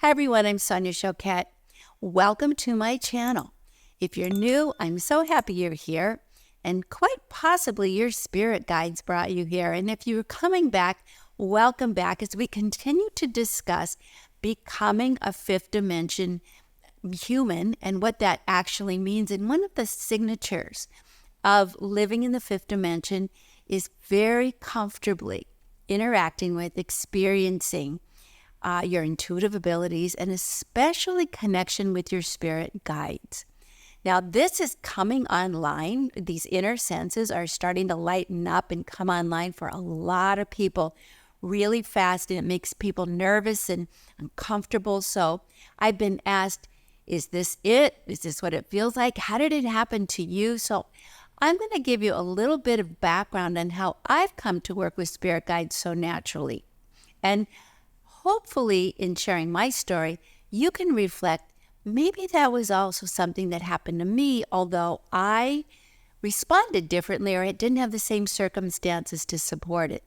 Hi everyone, I'm Sonia Choquette. Welcome to my channel. If you're new, I'm so happy you're here, and quite possibly your spirit guides brought you here. And if you're coming back, welcome back as we continue to discuss becoming a fifth dimension human and what that actually means. And one of the signatures of living in the fifth dimension is very comfortably interacting with, experiencing your intuitive abilities, and especially connection with your spirit guides. Now, this is coming online. These inner senses are starting to lighten up and come online for a lot of people really fast, and it makes people nervous and uncomfortable. So I've been asked, is this it? Is this what it feels like? How did it happen to you? So I'm going to give you a little bit of background on how I've come to work with spirit guides so naturally. And hopefully, in sharing my story, you can reflect, maybe that was also something that happened to me, although I responded differently or it didn't have the same circumstances to support it.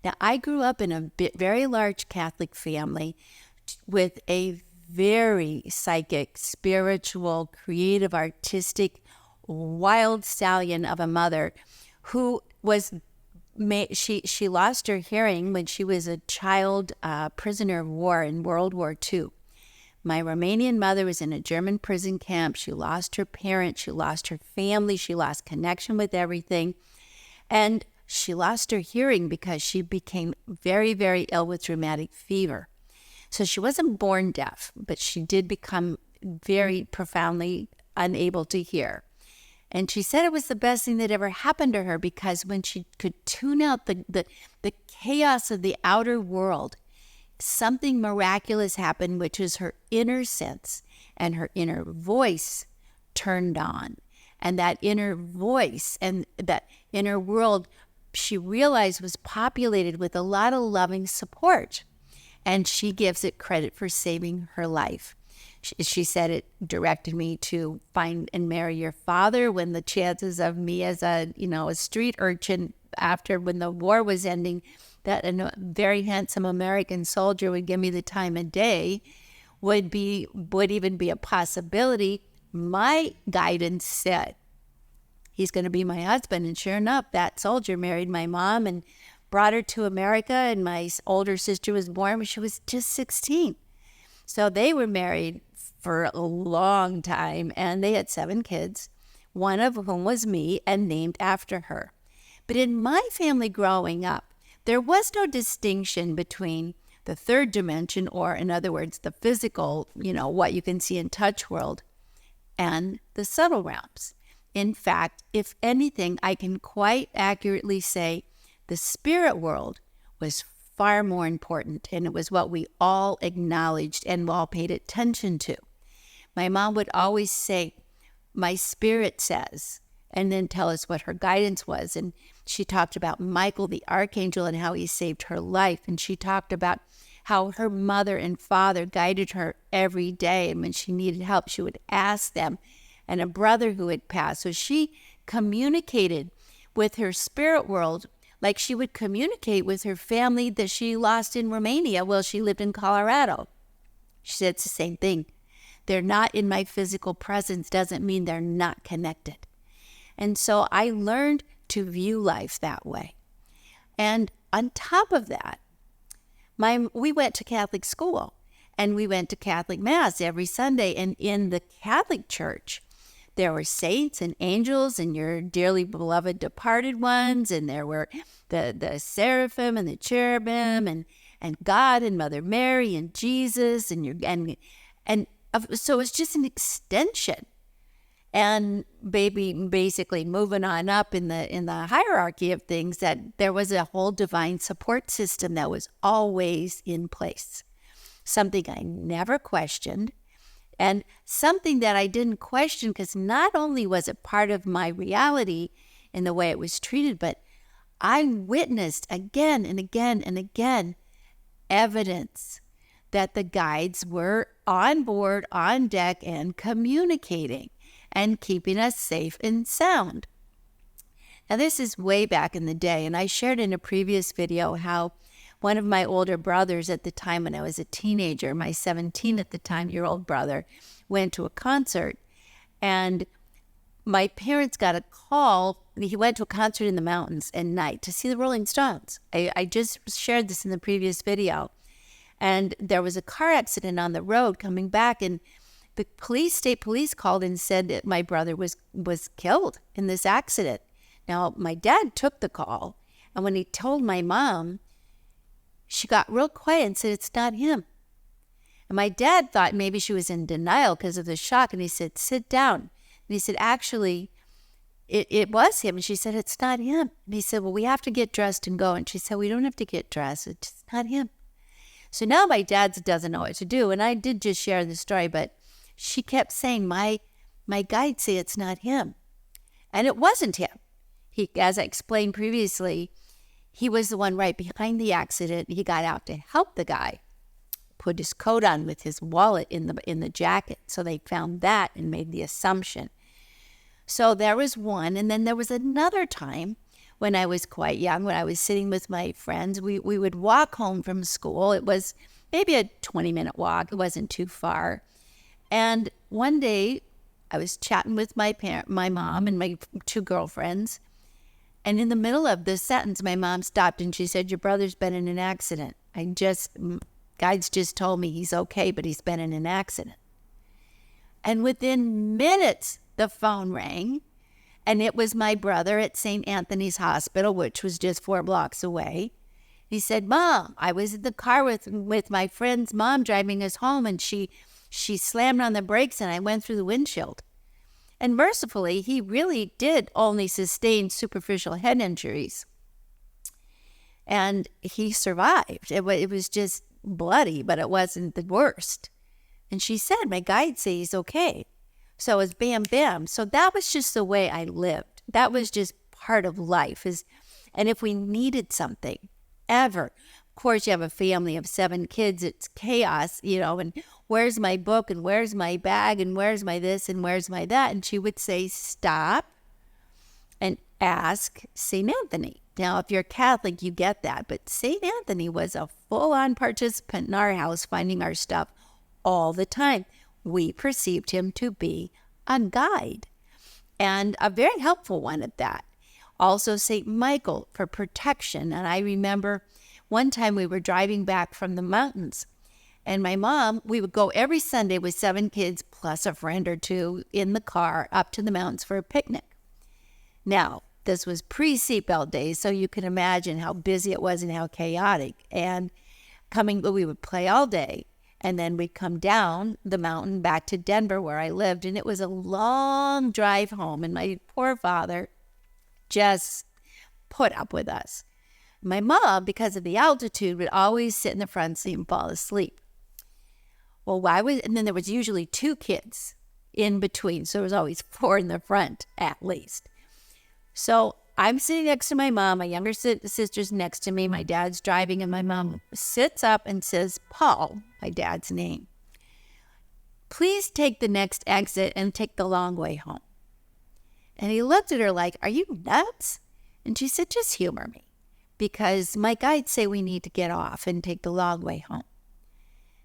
Now, I grew up in a very large Catholic family with a very psychic, spiritual, creative, artistic, wild stallion of a mother who was she lost her hearing when she was a child prisoner of war in World War II. My Romanian mother was in a German prison camp. She lost her parents. She lost her family. She lost connection with everything. And she lost her hearing because she became very, very ill with rheumatic fever. So she wasn't born deaf, but she did become very profoundly unable to hear. And she said it was the best thing that ever happened to her, because when she could tune out the chaos of the outer world, something miraculous happened, which is her inner sense and her inner voice turned on. And that inner voice and that inner world, she realized, was populated with a lot of loving support. And she gives it credit for saving her life. She said it directed me to find and marry your father, when the chances of me as a street urchin when the war was ending, that a very handsome American soldier would give me the time of day would even be a possibility. My guidance said, he's going to be my husband. And sure enough, that soldier married my mom and brought her to America. And my older sister was born when she was just 16. So they were married for a long time, and they had 7 kids, one of whom was me and named after her. But in my family growing up, there was no distinction between the third dimension, or in other words, the physical, what you can see and touch world, and the subtle realms. In fact, if anything, I can quite accurately say the spirit world was far more important, and it was what we all acknowledged and all paid attention to. My mom would always say, my spirit says, and then tell us what her guidance was. And she talked about Michael, the archangel, and how he saved her life. And she talked about how her mother and father guided her every day. And when she needed help, she would ask them, and a brother who had passed. So she communicated with her spirit world like she would communicate with her family that she lost in Romania while she lived in Colorado. She said it's the same thing. They're not in my physical presence doesn't mean they're not connected. And so I learned to view life that way. And on top of that, we went to Catholic school, and we went to Catholic Mass every Sunday. And in the Catholic Church, there were saints and angels and your dearly beloved departed ones, and there were the seraphim and the cherubim and God and Mother Mary and Jesus so it's just an extension. And basically moving on up in the hierarchy of things, that there was a whole divine support system that was always in place. Something I never questioned, and something that I didn't question because not only was it part of my reality in the way it was treated, but I witnessed again and again and again evidence that the guides were on board, on deck, and communicating and keeping us safe and sound. Now, this is way back in the day, and I shared in a previous video how one of my older brothers at the time when I was a teenager, my 17 at the time year old brother, went to a concert, and my parents got a call. He went to a concert in the mountains at night to see the Rolling Stones. I just shared this in the previous video. And there was a car accident on the road coming back, and the state police called and said that my brother was killed in this accident. Now, my dad took the call, and when he told my mom, she got real quiet and said, "It's not him." And my dad thought maybe she was in denial because of the shock, and he said, "Sit down." And he said, "Actually, it was him." And she said, "It's not him." And he said, "Well, we have to get dressed and go." And she said, "We don't have to get dressed. It's not him." So now my dad doesn't know what to do. And I did just share the story, but she kept saying, my guides say it's not him. And it wasn't him. He, as I explained previously, he was the one right behind the accident. He got out to help the guy, put his coat on with his wallet in the jacket. So they found that and made the assumption. So there was one. And then there was another time when I was quite young, when I was sitting with my friends. We would walk home from school. It was maybe a 20-minute walk. It wasn't too far. And one day I was chatting with my mom and my two girlfriends. And in the middle of this sentence, my mom stopped and she said, "Your brother's been in an accident. Guides just told me he's okay, but he's been in an accident." And within minutes, the phone rang. And it was my brother at St. Anthony's Hospital, which was just 4 blocks away. He said, "Mom, I was in the car with my friend's mom driving us home, and she slammed on the brakes, and I went through the windshield." And mercifully, he really did only sustain superficial head injuries. And he survived. It was just bloody, but it wasn't the worst. And she said, "My guide says he's okay." So it was bam, bam. So that was just the way I lived. That was just part of life. And if we needed something, ever, of course, you have a family of 7 kids, it's chaos, and where's my book, and where's my bag, and where's my this, and where's my that? And she would say, "Stop and ask St. Anthony." Now, if you're Catholic, you get that. But St. Anthony was a full-on participant in our house, finding our stuff all the time. We perceived him to be a guide, and a very helpful one at that. Also, St. Michael for protection. And I remember one time we were driving back from the mountains, and my mom, we would go every Sunday with 7 kids plus a friend or 2 in the car up to the mountains for a picnic. Now, this was pre-seatbelt days, so you can imagine how busy it was and how chaotic. And we would play all day. And then we'd come down the mountain back to Denver where I lived. And it was a long drive home. And my poor father just put up with us. My mom, because of the altitude, would always sit in the front seat and fall asleep. Well, and then there was usually 2 kids in between. So there was always 4 in the front at least. So I'm sitting next to my mom. My younger sister's next to me. My dad's driving, and my mom sits up and says, "Paul," my dad's name, "please take the next exit and take the long way home." And he looked at her like, "Are you nuts?" And she said, "Just humor me, because my guides say we need to get off and take the long way home."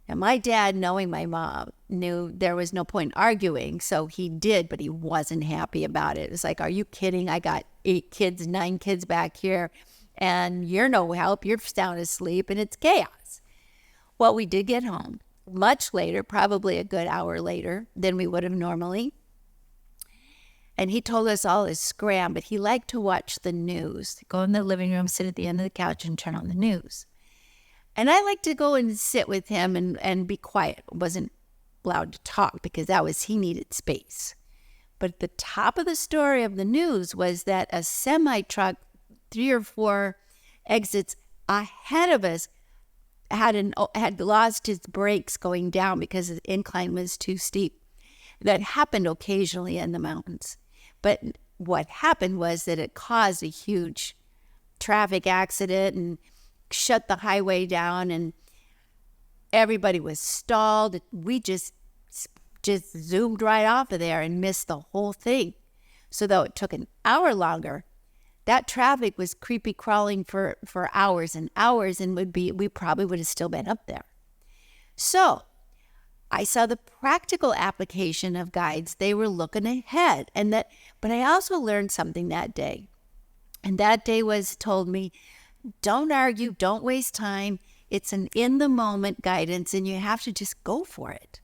And my dad, knowing my mom, knew there was no point arguing, so he did, but he wasn't happy about it. It's like, "Are you kidding? I got 8 kids, 9 kids back here, and you're no help. You're sound asleep, and it's chaos." Well, we did get home much later, probably a good hour later than we would have normally. And he told us all to scram, but he liked to watch the news. Go in the living room, sit at the end of the couch, and turn on the news. And I liked to go and sit with him and be quiet. Wasn't allowed to talk because he needed space. But at the top of the story of the news was that a semi-truck 3 or 4 exits ahead of us had lost its brakes going down because the incline was too steep. That happened occasionally in the mountains. But what happened was that it caused a huge traffic accident and shut the highway down, and everybody was stalled. We just zoomed right off of there and missed the whole thing. So though it took an hour longer, that traffic was creepy crawling for hours and hours, and we probably would have still been up there. So I saw the practical application of guides. They were looking ahead, but I also learned something that day. And that day told me, don't argue, don't waste time. It's an in-the-moment guidance, and you have to just go for it.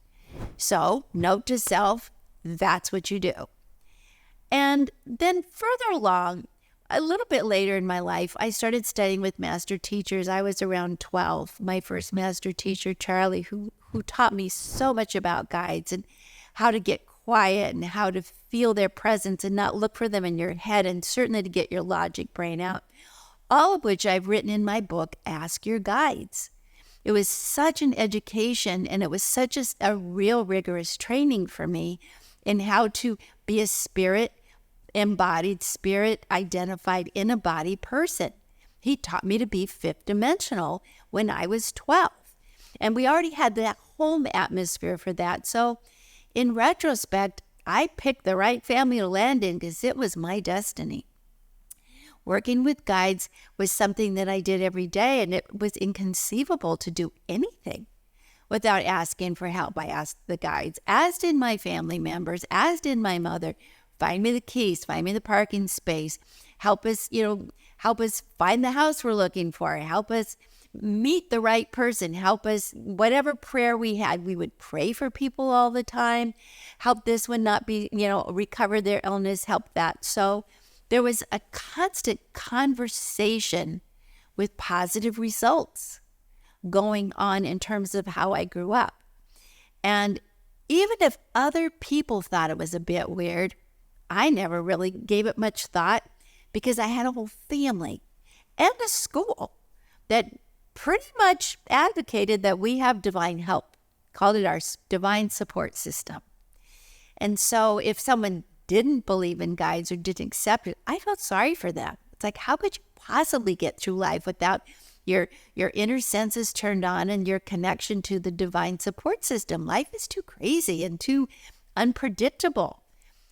So, note to self, that's what you do. And then further along, a little bit later in my life, I started studying with master teachers. I was around 12. My first master teacher, Charlie, who taught me so much about guides and how to get quiet and how to feel their presence and not look for them in your head, and certainly to get your logic brain out. All of which I've written in my book, Ask Your Guides. It was such an education, and it was such a real rigorous training for me in how to be a spirit-embodied, spirit-identified in a body person. He taught me to be fifth dimensional when I was 12. And we already had that home atmosphere for that. So in retrospect, I picked the right family to land in because it was my destiny. Working with guides was something that I did every day, and it was inconceivable to do anything without asking for help. I asked the guides, as did my family members, as did my mother. Find me the keys, find me the parking space, help us find the house we're looking for, help us meet the right person, help us, whatever prayer we had, we would pray for people all the time, help this one not be, recover their illness, help that. So there was a constant conversation with positive results going on in terms of how I grew up. And even if other people thought it was a bit weird, I never really gave it much thought because I had a whole family and a school that pretty much advocated that we have divine help, called it our divine support system. And so if someone didn't believe in guides or didn't accept it, I felt sorry for them. It's like, how could you possibly get through life without your inner senses turned on and your connection to the divine support system? Life is too crazy and too unpredictable.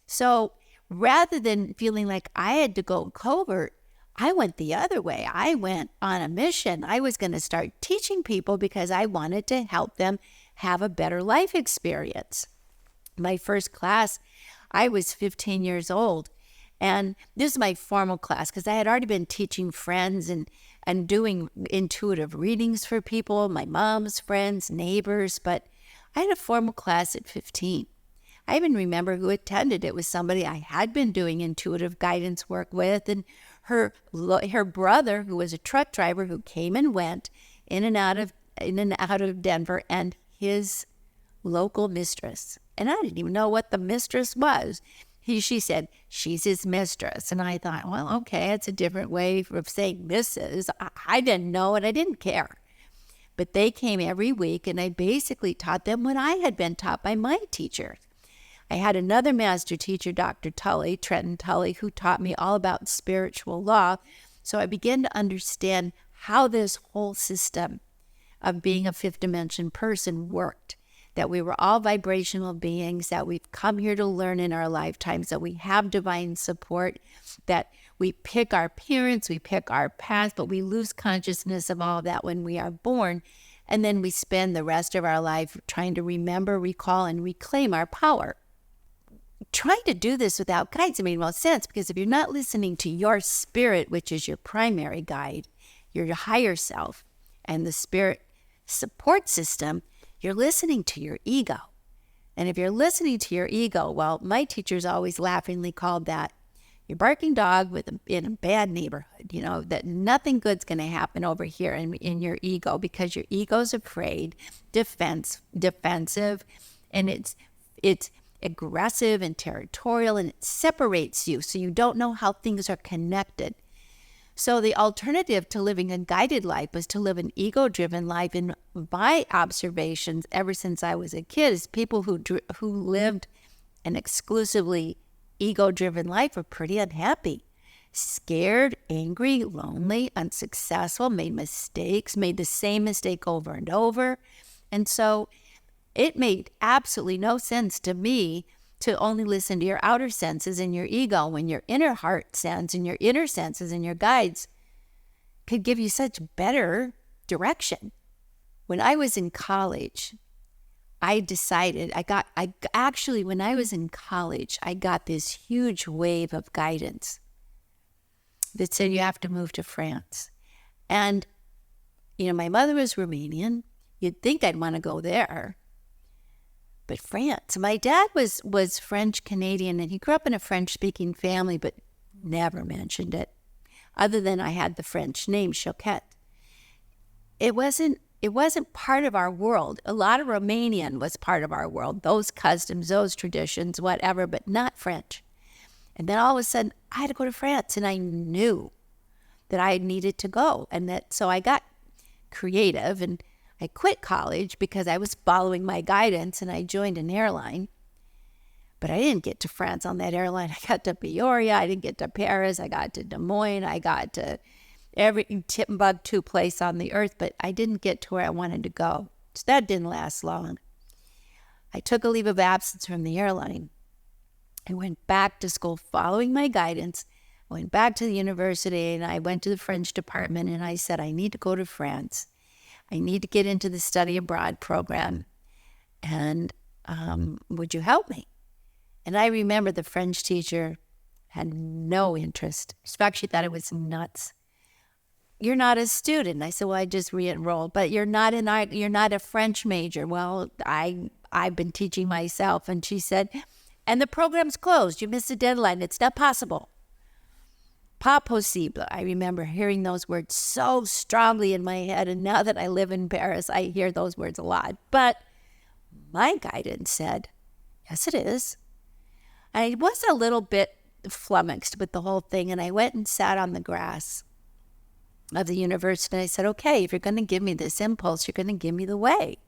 So rather than feeling like I had to go covert, I went the other way. I went on a mission. I was going to start teaching people because I wanted to help them have a better life experience. My first class, I was 15 years old. And this is my formal class because I had already been teaching friends and doing intuitive readings for people, my mom's friends, neighbors. But I had a formal class at 15. I even remember who attended. It was somebody I had been doing intuitive guidance work with, and her brother, who was a truck driver who came and went in and out of Denver, and his local mistress. And I didn't even know what the mistress was. She said, she's his mistress. And I thought, well, okay, it's a different way of saying Mrs. I didn't know, and I didn't care. But they came every week, and I basically taught them what I had been taught by my teachers. I had another master teacher, Dr. Tully, Trenton Tully, who taught me all about spiritual law. So I began to understand how this whole system of being a fifth dimension person worked, that we were all vibrational beings, that we've come here to learn in our lifetimes, that we have divine support, that we pick our parents, we pick our path, but we lose consciousness of all of that when we are born. And then we spend the rest of our life trying to remember, recall, and reclaim our power. Trying to do this without guides made no sense, because if you're not listening to your spirit, which is your primary guide, your higher self, and the spirit support system, you're listening to your ego. And if you're listening to your ego, well, my teachers always laughingly called that your barking dog in a bad neighborhood, that nothing good's going to happen over here in your ego, because your ego's afraid, defensive, and it's aggressive and territorial, and it separates you, so you don't know how things are connected. So the alternative to living a guided life was to live an ego-driven life. And my observations ever since I was a kid is people who lived an exclusively ego-driven life were pretty unhappy, scared, angry, lonely, unsuccessful, made mistakes, made the same mistake over and over. And so it made absolutely no sense to me to only listen to your outer senses and your ego when your inner heart sense and your inner senses and your guides could give you such better direction. When I was in college, I decided, when I was in college, I got this huge wave of guidance that said you have to move to France. And, my mother was Romanian. You'd think I'd want to go there. But France, my dad was French-Canadian, and he grew up in a French-speaking family, but never mentioned it, other than I had the French name, Choquette. It wasn't part of our world. A lot of Romanian was part of our world, those customs, those traditions, whatever, but not French. And then all of a sudden, I had to go to France, and I knew that I needed to go. So I got creative, and I quit college because I was following my guidance, and I joined an airline. But I didn't get to France on that airline. I got to Peoria. I didn't get to Paris. I got to Des Moines. I got to every Timbuktu place on the earth, but I didn't get to where I wanted to go. So that didn't last long. I took a leave of absence from the airline. I went back to school following my guidance. I went back to the university, and I went to the French department, and I said, I need to go to France. I need to get into the study abroad program, and would you help me? And I remember the French teacher had no interest. In fact, she thought it was nuts. You're not a student. I said, well, I just re-enrolled, but you're not a French major. Well, I've been teaching myself. And she said, and the program's closed. You missed the deadline. It's not possible. Pas possible. I remember hearing those words so strongly in my head. And now that I live in Paris, I hear those words a lot. But my guidance said, yes, it is. I was a little bit flummoxed with the whole thing. And I went and sat on the grass of the university. I said, okay, if you're going to give me this impulse, you're going to give me the way.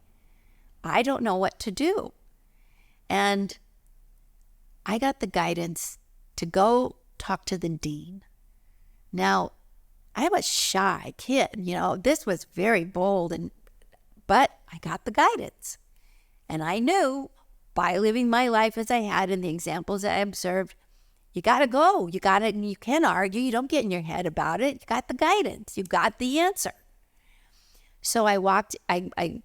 I don't know what to do. And I got the guidance to go talk to the dean. Now, I'm a shy kid, this was very bold, but I got the guidance. And I knew by living my life as I had in the examples that I observed, you got to go. You can't argue. You don't get in your head about it. You got the guidance. You got the answer. So I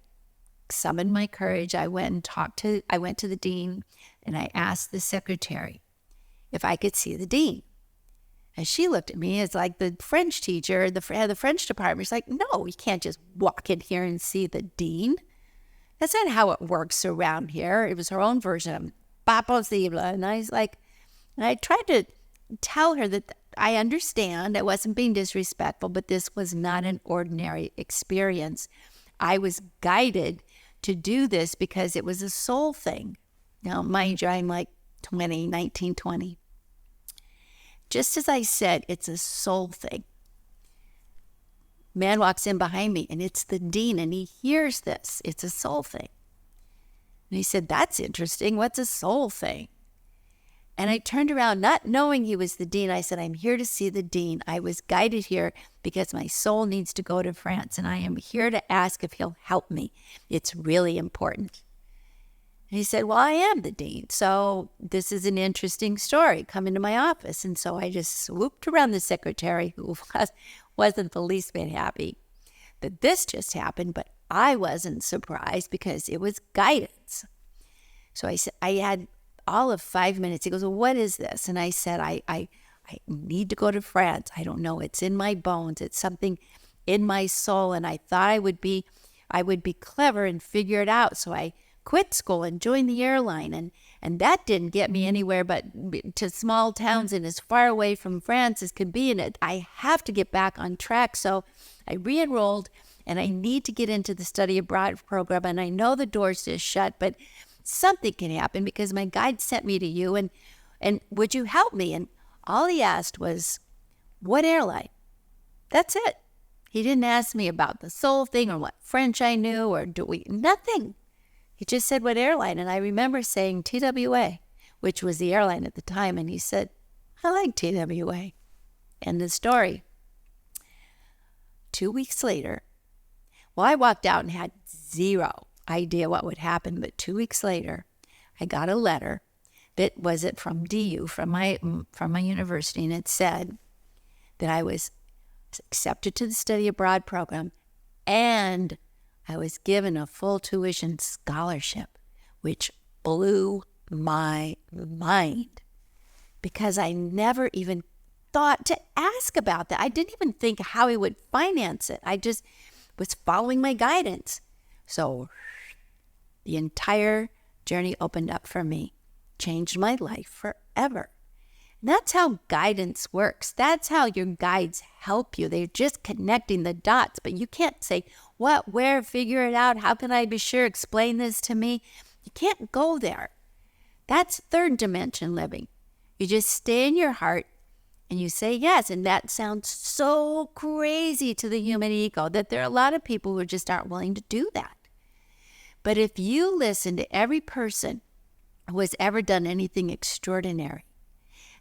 summoned my courage. I went to the dean, and I asked the secretary if I could see the dean. And she looked at me as like the French teacher, the head of the French department. She's like, no, you can't just walk in here and see the dean. That's not how it works around here. It was her own version of pas possible. And I was like, and I tried to tell her that I understand I wasn't being disrespectful, but this was not an ordinary experience. I was guided to do this because it was a soul thing. Now, mind you, I'm like 19, 20. Just as I said, it's a soul thing. Man walks in behind me, and it's the dean, and he hears this. It's a soul thing. And he said, that's interesting. What's a soul thing? And I turned around, not knowing he was the dean. I said, I'm here to see the dean. I was guided here because my soul needs to go to France, and I am here to ask if he'll help me. It's really important. And he said, well, I am the dean, so this is an interesting story. Come into my office. And so I just swooped around the secretary, who wasn't the least bit happy that this just happened, but I wasn't surprised because it was guidance. So I said, I had all of 5 minutes. He goes, well, what is this? And I said, I need to go to France. I don't know. It's in my bones. It's something in my soul. And I thought I would be clever and figure it out. So I quit school and joined the airline. And that didn't get me anywhere but to small towns and as far away from France as could be. And I have to get back on track. So I re-enrolled, and I need to get into the study abroad program. And I know the door's just shut, but something can happen because my guide sent me to you, and would you help me? And all he asked was, what airline? That's it. He didn't ask me about the soul thing or what French I knew or nothing. He just said, what airline? And I remember saying TWA, which was the airline at the time. And he said, I like TWA. End of story. 2 weeks later, well, I walked out and had zero idea what would happen. But 2 weeks later, I got a letter it from DU, from my university, and it said that I was accepted to the study abroad program, and I was given a full tuition scholarship, which blew my mind because I never even thought to ask about that. I didn't even think how he would finance it. I just was following my guidance. So the entire journey opened up for me, changed my life forever. And that's how guidance works. That's how your guides help you. They're just connecting the dots, but you can't say, what, where, figure it out. How can I be sure? Explain this to me. You can't go there. That's third dimension living. You just stay in your heart and you say yes. And that sounds so crazy to the human ego that there are a lot of people who just aren't willing to do that. But if you listen to every person who has ever done anything extraordinary,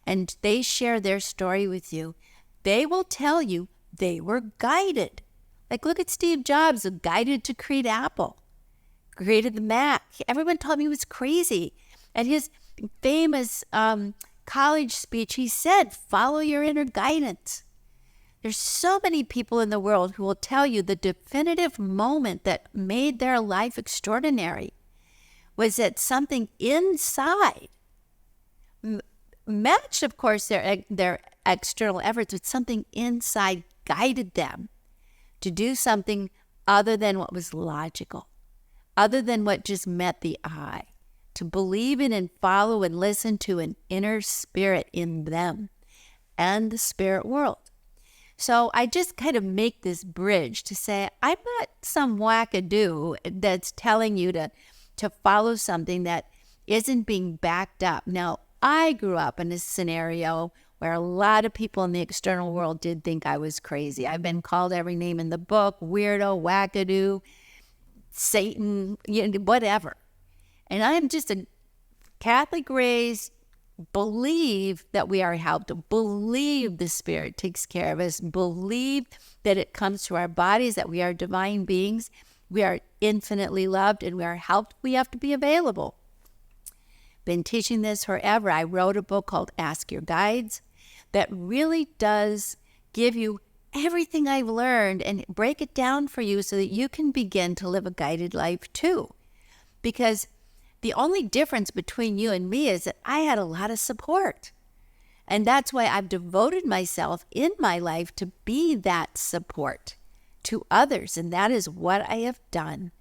and they share their story with you, they will tell you they were guided. Like, look at Steve Jobs, who guided to create Apple, created the Mac. Everyone told me he was crazy. At his famous college speech, he said, follow your inner guidance. There's so many people in the world who will tell you the definitive moment that made their life extraordinary was that something inside, matched, of course, their external efforts, but something inside guided them to do something other than what was logical, other than what just met the eye, to believe in and follow and listen to an inner spirit in them and the spirit world. So I just kind of make this bridge to say, I'm not some wackadoo that's telling you to follow something that isn't being backed up. Now, I grew up in a scenario where a lot of people in the external world did think I was crazy. I've been called every name in the book, weirdo, wackadoo, Satan, whatever. And I'm just a Catholic raised, believe that we are helped, believe the Spirit takes care of us, believe that it comes to our bodies, that we are divine beings, we are infinitely loved, and we are helped. We have to be available. Been teaching this forever. I wrote a book called Ask Your Guides that really does give you everything I've learned and break it down for you so that you can begin to live a guided life too. Because the only difference between you and me is that I had a lot of support. And that's why I've devoted myself in my life to be that support to others. And that is what I have done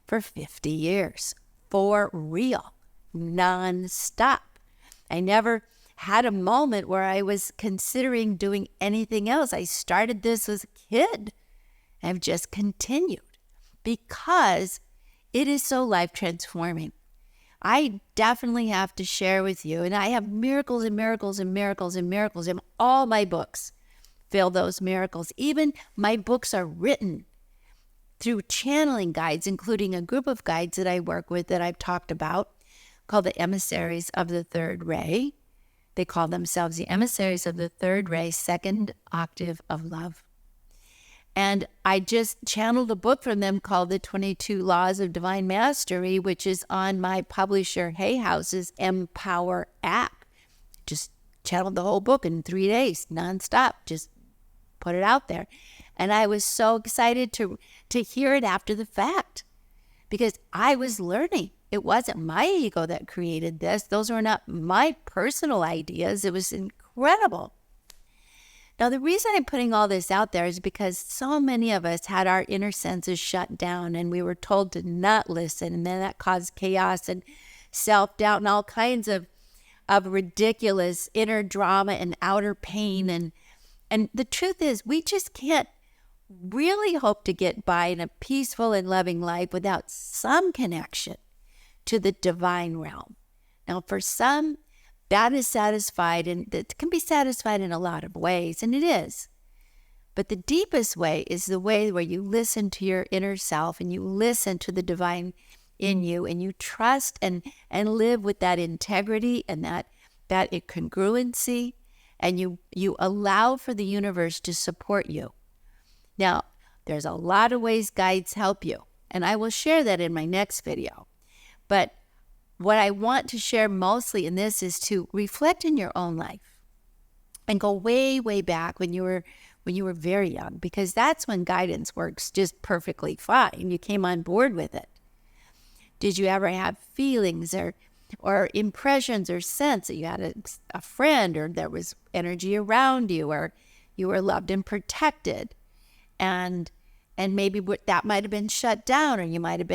for 50 years, for real, nonstop. I never had a moment where I was considering doing anything else. I started this as a kid. I've just continued because it is so life transforming. I definitely have to share with you, and I have miracles and miracles and miracles and miracles in all my books. Fill those miracles. Even my books are written through channeling guides, including a group of guides that I work with that I've talked about, called the Emissaries of the Third Ray. They call themselves the Emissaries of the Third Ray, Second Octave of Love. And I just channeled a book from them called The 22 Laws of Divine Mastery, which is on my publisher Hay House's Empower app. Just channeled the whole book in 3 days, nonstop, just put it out there. And I was so excited to hear it after the fact because I was learning. It wasn't my ego that created this. Those were not my personal ideas. It was incredible. Now, the reason I'm putting all this out there is because so many of us had our inner senses shut down and we were told to not listen. And then that caused chaos and self-doubt and all kinds of ridiculous inner drama and outer pain. And the truth is, we just can't really hope to get by in a peaceful and loving life without some connection to the divine realm. Now, for some, that is satisfied, and that can be satisfied in a lot of ways, and it is. But the deepest way is the way where you listen to your inner self and you listen to the divine in you and you trust and live with that integrity and that congruency, and you allow for the universe to support you. Now, there's a lot of ways guides help you, and I will share that in my next video. But what I want to share mostly in this is to reflect in your own life and go way, way back when you were very young, because that's when guidance works just perfectly fine. You came on board with it. Did you ever have feelings or impressions or sense that you had a friend, or there was energy around you, or you were loved and protected? And maybe that might have been shut down, or you might have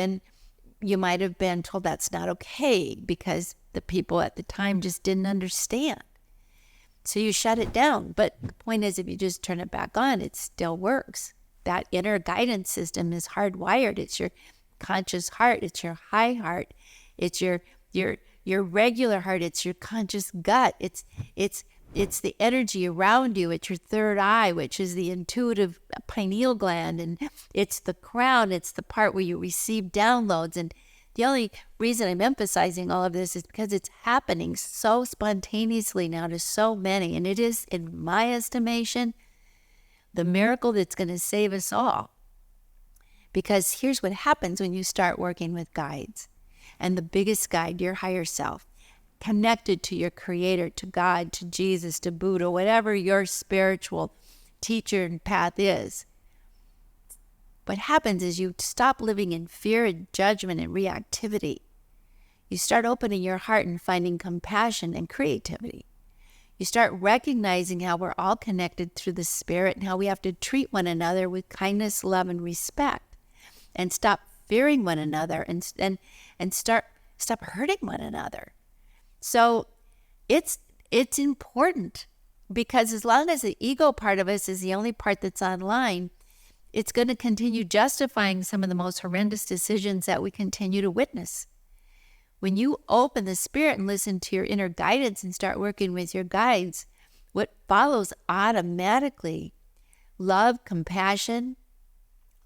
been told that's not okay because the people at the time just didn't understand. So you shut it down. But the point is, if you just turn it back on, it still works. That inner guidance system is hardwired. It's your conscious heart. It's your high heart. It's your regular heart. It's your conscious gut. It's the energy around you. It's your third eye, which is the intuitive pineal gland. And it's the crown. It's the part where you receive downloads. And the only reason I'm emphasizing all of this is because it's happening so spontaneously now to so many. And it is, in my estimation, the miracle that's going to save us all. Because here's what happens when you start working with guides. And the biggest guide, your higher self, connected to your creator, to God, to Jesus, to Buddha, whatever your spiritual teacher and path is. What happens is you stop living in fear and judgment and reactivity. You start opening your heart and finding compassion and creativity. You start recognizing how we're all connected through the spirit and how we have to treat one another with kindness, love, and respect. And stop fearing one another and stop hurting one another. So it's important, because as long as the ego part of us is the only part that's online, it's going to continue justifying some of the most horrendous decisions that we continue to witness. When you open the spirit and listen to your inner guidance and start working with your guides, what follows automatically, love, compassion,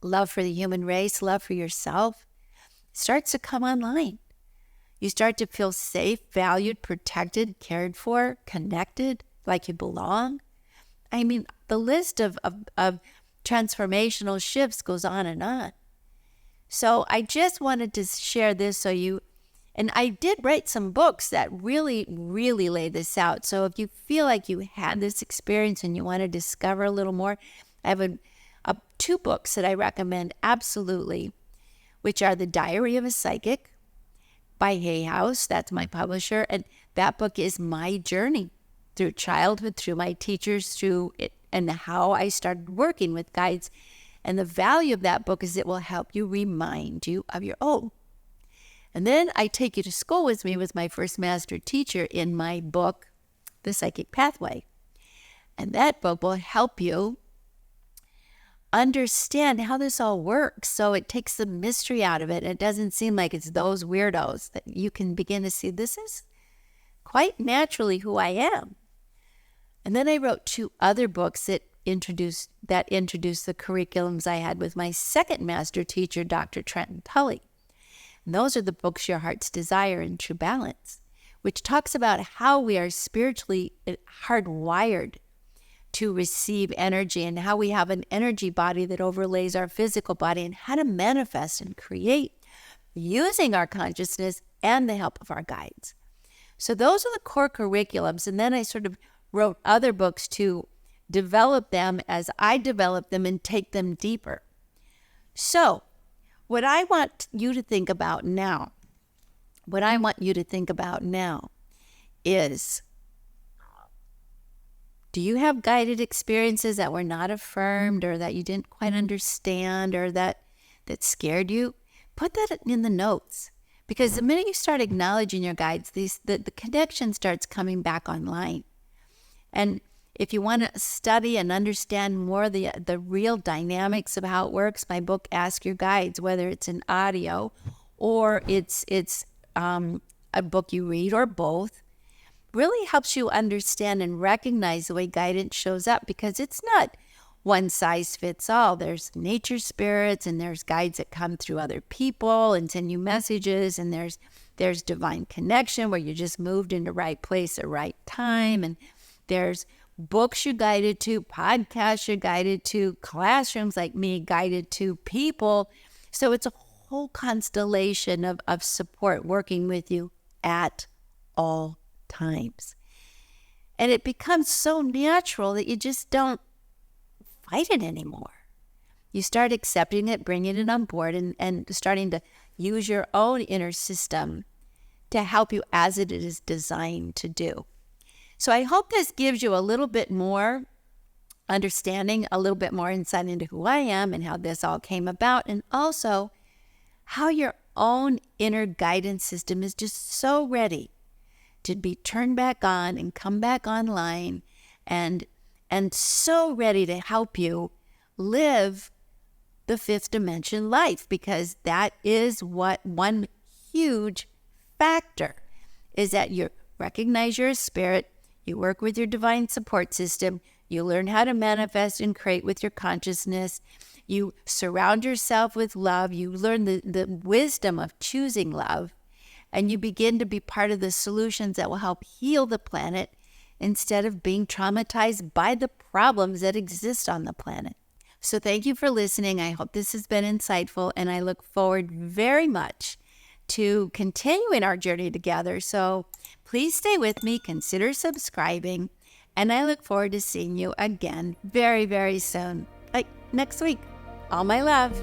love for the human race, love for yourself, starts to come online. You start to feel safe, valued, protected, cared for, connected, like you belong. I mean, the list of transformational shifts goes on and on. So I just wanted to share this and I did write some books that really, really lay this out. So if you feel like you had this experience and you want to discover a little more, I have two books that I recommend absolutely, which are The Diary of a Psychic by Hay House. That's my publisher. And that book is my journey through childhood, through my teachers, through it, and how I started working with guides. And the value of that book is it will help you remind you of your own. And then I take you to school with me with my first master teacher in my book, The Psychic Pathway. And that book will help you understand how this all works. So it takes the mystery out of it. It doesn't seem like it's those weirdos, that you can begin to see this is quite naturally who I am. And then I wrote two other books that introduced the curriculums I had with my second master teacher, Dr. Trenton Tully. And those are the books Your Heart's Desire and True Balance, which talks about how we are spiritually hardwired to receive energy and how we have an energy body that overlays our physical body, and how to manifest and create using our consciousness and the help of our guides. So those are the core curriculums. And then I sort of wrote other books to develop them as I develop them and take them deeper. So what I want you to think about now is, do you have guided experiences that were not affirmed, or that you didn't quite understand, or that scared you? Put that in the notes, because the minute you start acknowledging your guides, the connection starts coming back online. And if you want to study and understand more the real dynamics of how it works, my book, Ask Your Guides, whether it's an audio or it's a book you read, or both, really helps you understand and recognize the way guidance shows up, because it's not one size fits all. There's nature spirits, and there's guides that come through other people and send you messages, and there's divine connection where you just moved into right place at right time, and there's books you're guided to, podcasts you're guided to, classrooms like me guided to, people. So it's a whole constellation of support working with you at all times. And it becomes so natural that you just don't fight it anymore. You start accepting it, bringing it on board, and starting to use your own inner system to help you as it is designed to do. So I hope this gives you a little bit more understanding, a little bit more insight into who I am and how this all came about, and also how your own inner guidance system is just so ready to be turned back on and come back online, and so ready to help you live the fifth dimension life, because that is what one huge factor is, that you recognize you're a spirit, you work with your divine support system, you learn how to manifest and create with your consciousness, you surround yourself with love, you learn the wisdom of choosing love, and you begin to be part of the solutions that will help heal the planet instead of being traumatized by the problems that exist on the planet. So thank you for listening. I hope this has been insightful, and I look forward very much to continuing our journey together. So please stay with me, consider subscribing, and I look forward to seeing you again very, very soon, like next week. All my love.